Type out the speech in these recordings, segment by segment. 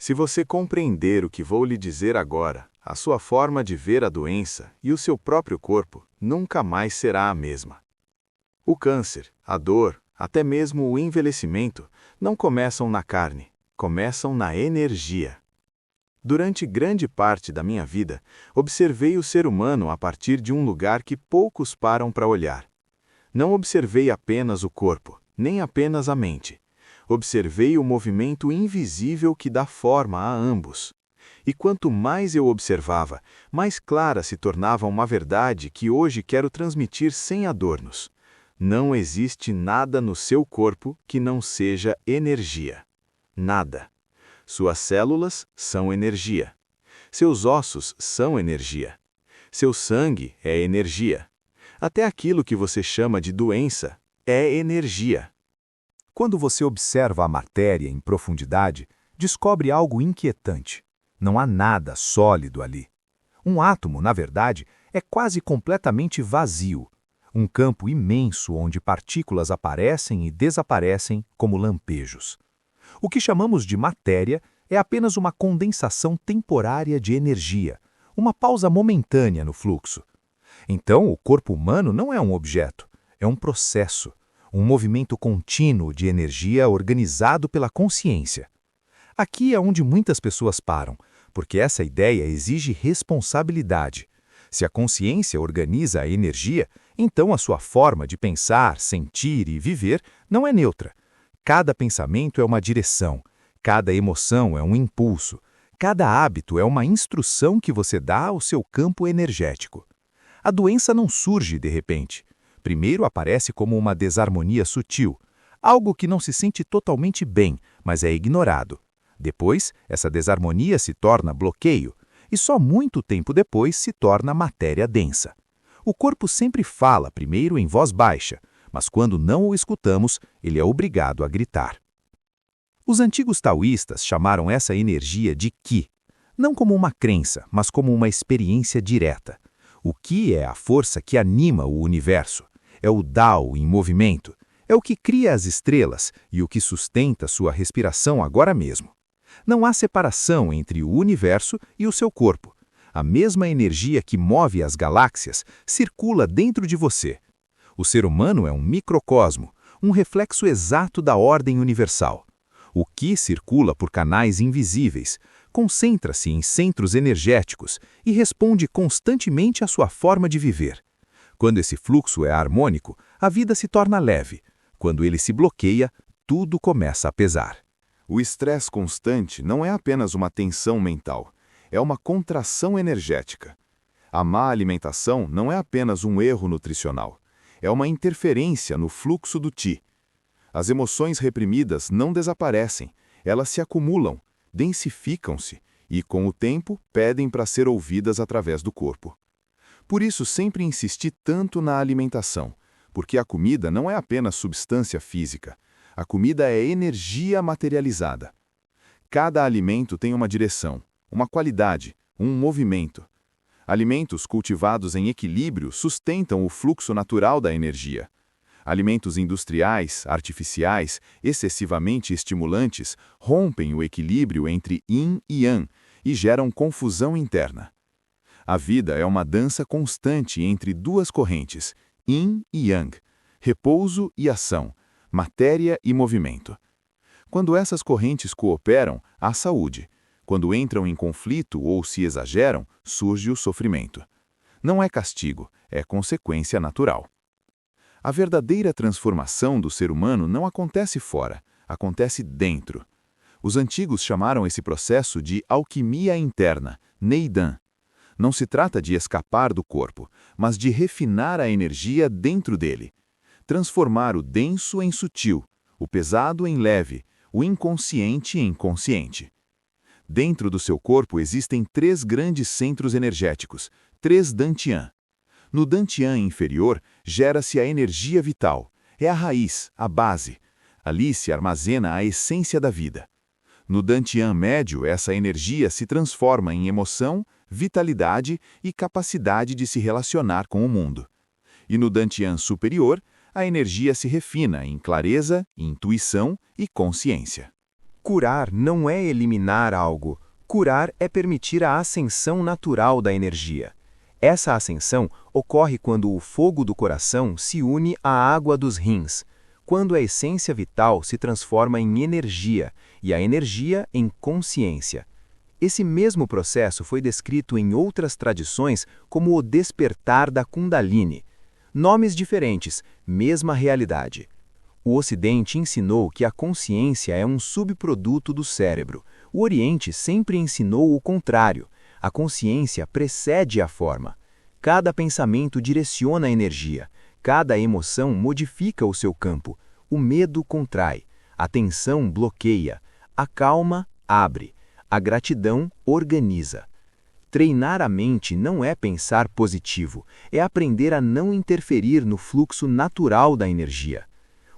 Se você compreender o que vou lhe dizer agora, a sua forma de ver a doença e o seu próprio corpo nunca mais será a mesma. O câncer, a dor, até mesmo o envelhecimento, não começam na carne, começam na energia. Durante grande parte da minha vida, observei o ser humano a partir de um lugar que poucos param para olhar. Não observei apenas o corpo, nem apenas a mente. Observei o movimento invisível que dá forma a ambos. E quanto mais eu observava, mais clara se tornava uma verdade que hoje quero transmitir sem adornos. Não existe nada no seu corpo que não seja energia. Nada. Suas células são energia. Seus ossos são energia. Seu sangue é energia. Até aquilo que você chama de doença é energia. Quando você observa a matéria em profundidade, descobre algo inquietante. Não há nada sólido ali. Um átomo, na verdade, é quase completamente vazio. Um campo imenso onde partículas aparecem e desaparecem como lampejos. O que chamamos de matéria é apenas uma condensação temporária de energia, uma pausa momentânea no fluxo. Então, o corpo humano não é um objeto, é um processo, um movimento contínuo de energia organizado pela consciência. Aqui é onde muitas pessoas param, porque essa ideia exige responsabilidade. Se a consciência organiza a energia, então a sua forma de pensar, sentir e viver não é neutra. Cada pensamento é uma direção, cada emoção é um impulso, cada hábito é uma instrução que você dá ao seu campo energético. A doença não surge de repente. Primeiro aparece como uma desarmonia sutil, algo que não se sente totalmente bem, mas é ignorado. Depois, essa desarmonia se torna bloqueio, e só muito tempo depois se torna matéria densa. O corpo sempre fala primeiro em voz baixa, mas quando não o escutamos, ele é obrigado a gritar. Os antigos taoístas chamaram essa energia de Qi, não como uma crença, mas como uma experiência direta. O Qi é a força que anima o universo, é o Dao em movimento, é o que cria as estrelas e o que sustenta sua respiração agora mesmo. Não há separação entre o universo e o seu corpo. A mesma energia que move as galáxias circula dentro de você. O ser humano é um microcosmo, um reflexo exato da ordem universal. O Qi circula por canais invisíveis, concentra-se em centros energéticos e responde constantemente à sua forma de viver. Quando esse fluxo é harmônico, a vida se torna leve. Quando ele se bloqueia, tudo começa a pesar. O estresse constante não é apenas uma tensão mental, é uma contração energética. A má alimentação não é apenas um erro nutricional, é uma interferência no fluxo do Qi. As emoções reprimidas não desaparecem, elas se acumulam, densificam-se e, com o tempo, pedem para ser ouvidas através do corpo. Por isso, sempre insisti tanto na alimentação, porque a comida não é apenas substância física, a comida é energia materializada. Cada alimento tem uma direção, uma qualidade, um movimento. Alimentos cultivados em equilíbrio sustentam o fluxo natural da energia. Alimentos industriais, artificiais, excessivamente estimulantes, rompem o equilíbrio entre Yin e Yang e geram confusão interna. A vida é uma dança constante entre duas correntes, Yin e Yang, repouso e ação, matéria e movimento. Quando essas correntes cooperam, há saúde. Quando entram em conflito ou se exageram, surge o sofrimento. Não é castigo, é consequência natural. A verdadeira transformação do ser humano não acontece fora, acontece dentro. Os antigos chamaram esse processo de alquimia interna, Neidan. Não se trata de escapar do corpo, mas de refinar a energia dentro dele. Transformar o denso em sutil, o pesado em leve, o inconsciente em consciente. Dentro do seu corpo existem 3 grandes centros energéticos, 3 Dantian. No Dantian inferior, gera-se a energia vital, é a raiz, a base. Ali se armazena a essência da vida. No Dantian médio, essa energia se transforma em emoção, vitalidade e capacidade de se relacionar com o mundo. E no Dantian superior, a energia se refina em clareza, intuição e consciência. Curar não é eliminar algo. Curar é permitir a ascensão natural da energia. Essa ascensão ocorre quando o fogo do coração se une à água dos rins, quando a essência vital se transforma em energia e a energia em consciência. Esse mesmo processo foi descrito em outras tradições como o despertar da Kundalini. Nomes diferentes, mesma realidade. O Ocidente ensinou que a consciência é um subproduto do cérebro. O Oriente sempre ensinou o contrário. A consciência precede a forma. Cada pensamento direciona a energia. Cada emoção modifica o seu campo. O medo contrai. A tensão bloqueia. A calma abre. A gratidão organiza. Treinar a mente não é pensar positivo, é aprender a não interferir no fluxo natural da energia.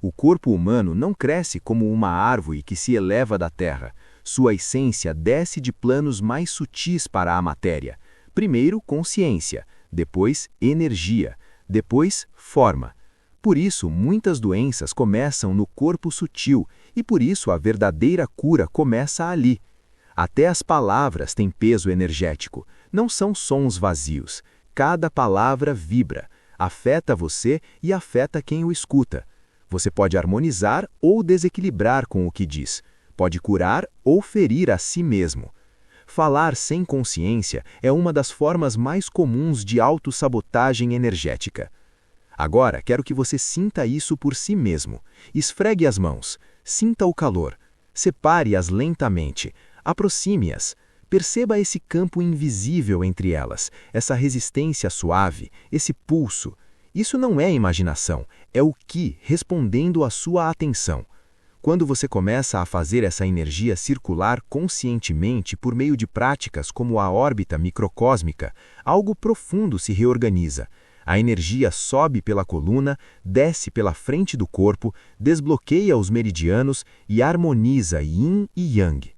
O corpo humano não cresce como uma árvore que se eleva da terra. Sua essência desce de planos mais sutis para a matéria. Primeiro, consciência, depois, energia, depois, forma. Por isso, muitas doenças começam no corpo sutil e por isso a verdadeira cura começa ali. Até as palavras têm peso energético, não são sons vazios. Cada palavra vibra, afeta você e afeta quem o escuta. Você pode harmonizar ou desequilibrar com o que diz, pode curar ou ferir a si mesmo. Falar sem consciência é uma das formas mais comuns de autossabotagem energética. Agora, quero que você sinta isso por si mesmo. Esfregue as mãos, sinta o calor, separe-as lentamente, aproxime-as. Perceba esse campo invisível entre elas, essa resistência suave, esse pulso. Isso não é imaginação, é o Qi respondendo à sua atenção. Quando você começa a fazer essa energia circular conscientemente por meio de práticas como a órbita microcósmica, algo profundo se reorganiza. A energia sobe pela coluna, desce pela frente do corpo, desbloqueia os meridianos e harmoniza Yin e Yang.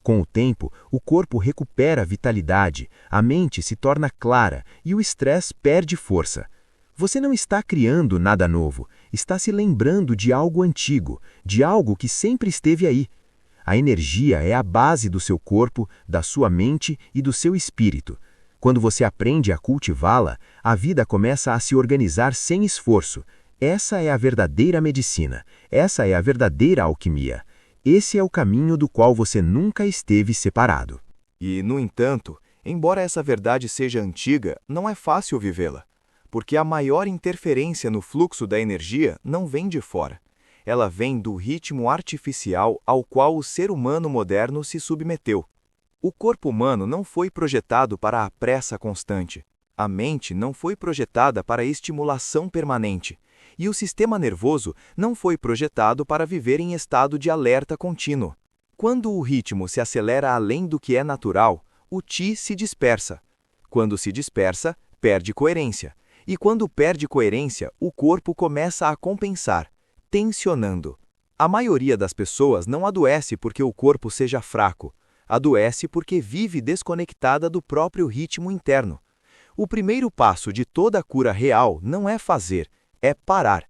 Com o tempo, o corpo recupera vitalidade, a mente se torna clara e o estresse perde força. Você não está criando nada novo, está se lembrando de algo antigo, de algo que sempre esteve aí. A energia é a base do seu corpo, da sua mente e do seu espírito. Quando você aprende a cultivá-la, a vida começa a se organizar sem esforço. Essa é a verdadeira medicina, essa é a verdadeira alquimia. Esse é o caminho do qual você nunca esteve separado. E, no entanto, embora essa verdade seja antiga, não é fácil vivê-la. Porque a maior interferência no fluxo da energia não vem de fora. Ela vem do ritmo artificial ao qual o ser humano moderno se submeteu. O corpo humano não foi projetado para a pressa constante. A mente não foi projetada para a estimulação permanente. E o sistema nervoso não foi projetado para viver em estado de alerta contínuo. Quando o ritmo se acelera além do que é natural, o Qi se dispersa. Quando se dispersa, perde coerência. E quando perde coerência, o corpo começa a compensar, tensionando. A maioria das pessoas não adoece porque o corpo seja fraco. Adoece porque vive desconectada do próprio ritmo interno. O primeiro passo de toda cura real não é fazer, é parar.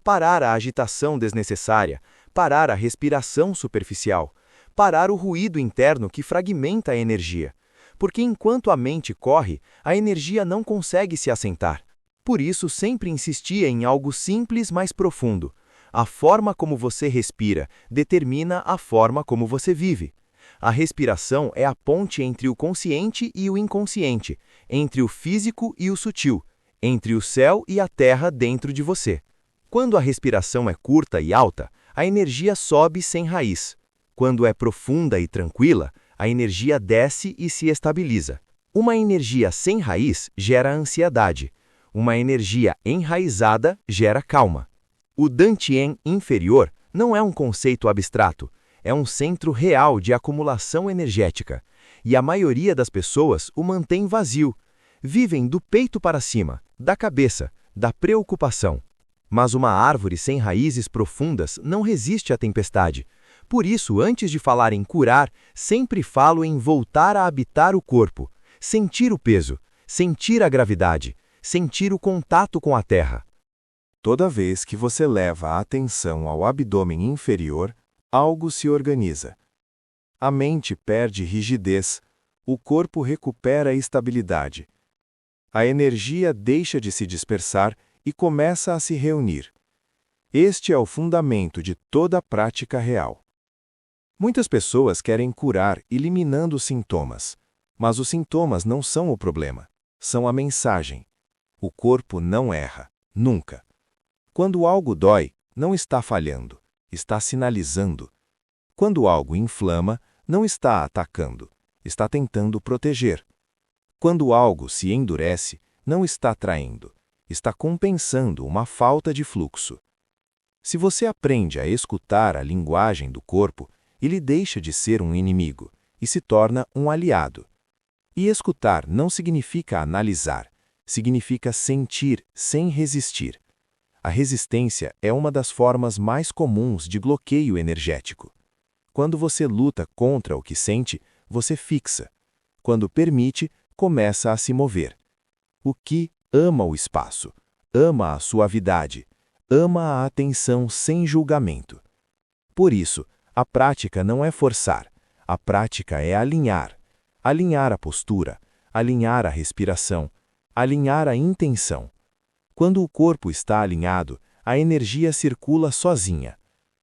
Parar a agitação desnecessária, parar a respiração superficial, parar o ruído interno que fragmenta a energia. Porque enquanto a mente corre, a energia não consegue se assentar. Por isso, sempre insistia em algo simples, mas profundo. A forma como você respira determina a forma como você vive. A respiração é a ponte entre o consciente e o inconsciente, entre o físico e o sutil, entre o céu e a terra dentro de você. Quando a respiração é curta e alta, a energia sobe sem raiz. Quando é profunda e tranquila, a energia desce e se estabiliza. Uma energia sem raiz gera ansiedade. Uma energia enraizada gera calma. O Dantian inferior não é um conceito abstrato, é um centro real de acumulação energética. E a maioria das pessoas o mantém vazio. Vivem do peito para cima, da cabeça, da preocupação. Mas uma árvore sem raízes profundas não resiste à tempestade. Por isso, antes de falar em curar, sempre falo em voltar a habitar o corpo, sentir o peso, sentir a gravidade, sentir o contato com a terra. Toda vez que você leva a atenção ao abdômen inferior, algo se organiza. a mente perde rigidez, o corpo recupera estabilidade. A energia deixa de se dispersar e começa a se reunir. Este é o fundamento de toda a prática real. Muitas pessoas querem curar eliminando os sintomas, mas os sintomas não são o problema, são a mensagem. O corpo não erra, nunca. Quando algo dói, não está falhando, está sinalizando. Quando algo inflama, não está atacando, está tentando proteger. Quando algo se endurece, não está traindo, está compensando uma falta de fluxo. Se você aprende a escutar a linguagem do corpo, ele deixa de ser um inimigo e se torna um aliado. E escutar não significa analisar, significa sentir sem resistir. A resistência é uma das formas mais comuns de bloqueio energético. Quando você luta contra o que sente, você fixa. Quando permite, começa a se mover. O Qi ama o espaço, ama a suavidade, ama a atenção sem julgamento. Por isso, a prática não é forçar, a prática é alinhar. Alinhar a postura, alinhar a respiração, alinhar a intenção. Quando o corpo está alinhado, a energia circula sozinha.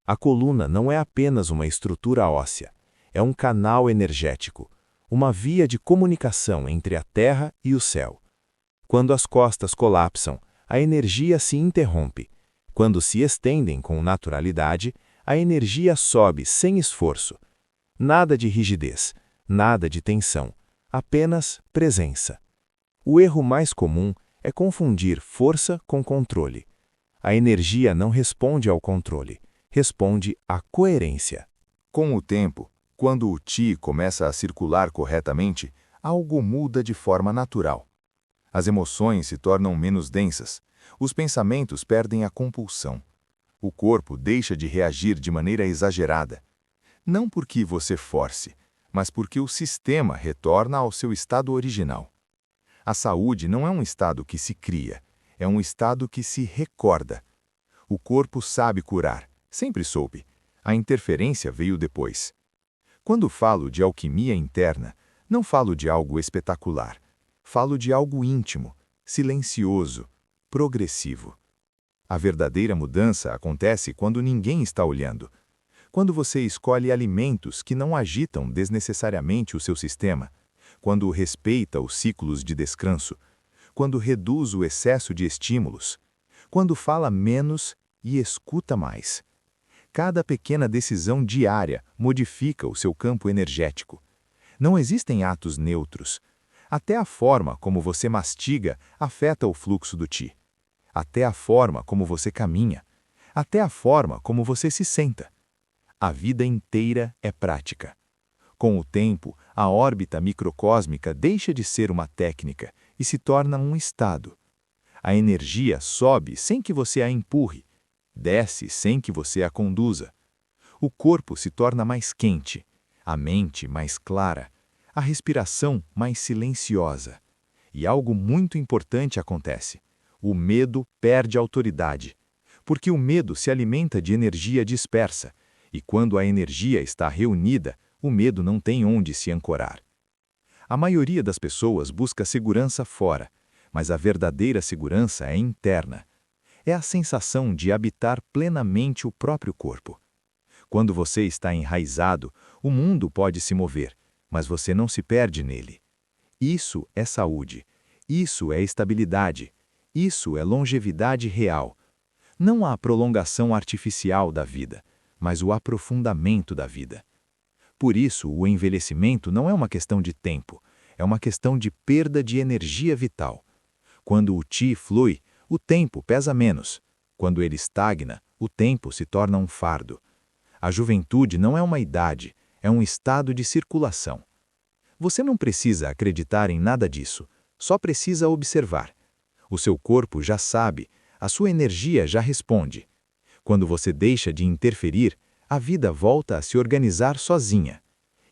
A coluna não é apenas uma estrutura óssea, é um canal energético, uma via de comunicação entre a terra e o céu. Quando as costas colapsam, a energia se interrompe. Quando se estendem com naturalidade, a energia sobe sem esforço. Nada de rigidez, nada de tensão, apenas presença. O erro mais comum é confundir força com controle. A energia não responde ao controle, responde à coerência. Com o tempo, quando o Qi começa a circular corretamente, algo muda de forma natural. As emoções se tornam menos densas, os pensamentos perdem a compulsão. O corpo deixa de reagir de maneira exagerada. Não porque você force, mas porque o sistema retorna ao seu estado original. A saúde não é um estado que se cria, é um estado que se recorda. O corpo sabe curar, sempre soube. A interferência veio depois. Quando falo de alquimia interna, não falo de algo espetacular. Falo de algo íntimo, silencioso, progressivo. A verdadeira mudança acontece quando ninguém está olhando. Quando você escolhe alimentos que não agitam desnecessariamente o seu sistema, quando respeita os ciclos de descanso, quando reduz o excesso de estímulos, quando fala menos e escuta mais. Cada pequena decisão diária modifica o seu campo energético. Não existem atos neutros. Até a forma como você mastiga afeta o fluxo do Qi. Até a forma como você caminha. Até a forma como você se senta. A vida inteira é prática. Com o tempo, a órbita microcósmica deixa de ser uma técnica e se torna um estado. A energia sobe sem que você a empurre, desce sem que você a conduza. O corpo se torna mais quente, a mente mais clara, a respiração mais silenciosa. E algo muito importante acontece. O medo perde autoridade, porque o medo se alimenta de energia dispersa, e quando a energia está reunida, o medo não tem onde se ancorar. A maioria das pessoas busca segurança fora, mas a verdadeira segurança é interna. É a sensação de habitar plenamente o próprio corpo. Quando você está enraizado, o mundo pode se mover, mas você não se perde nele. Isso é saúde. Isso é estabilidade. Isso é longevidade real. Não a prolongação artificial da vida, mas o aprofundamento da vida. Por isso, o envelhecimento não é uma questão de tempo, é uma questão de perda de energia vital. Quando o Qi flui, o tempo pesa menos. Quando ele estagna, o tempo se torna um fardo. A juventude não é uma idade, é um estado de circulação. Você não precisa acreditar em nada disso, só precisa observar. O seu corpo já sabe, a sua energia já responde. Quando você deixa de interferir, a vida volta a se organizar sozinha.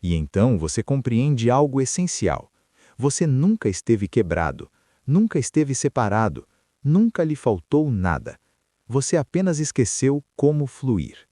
E então você compreende algo essencial. Você nunca esteve quebrado, nunca esteve separado, nunca lhe faltou nada. Você apenas esqueceu como fluir.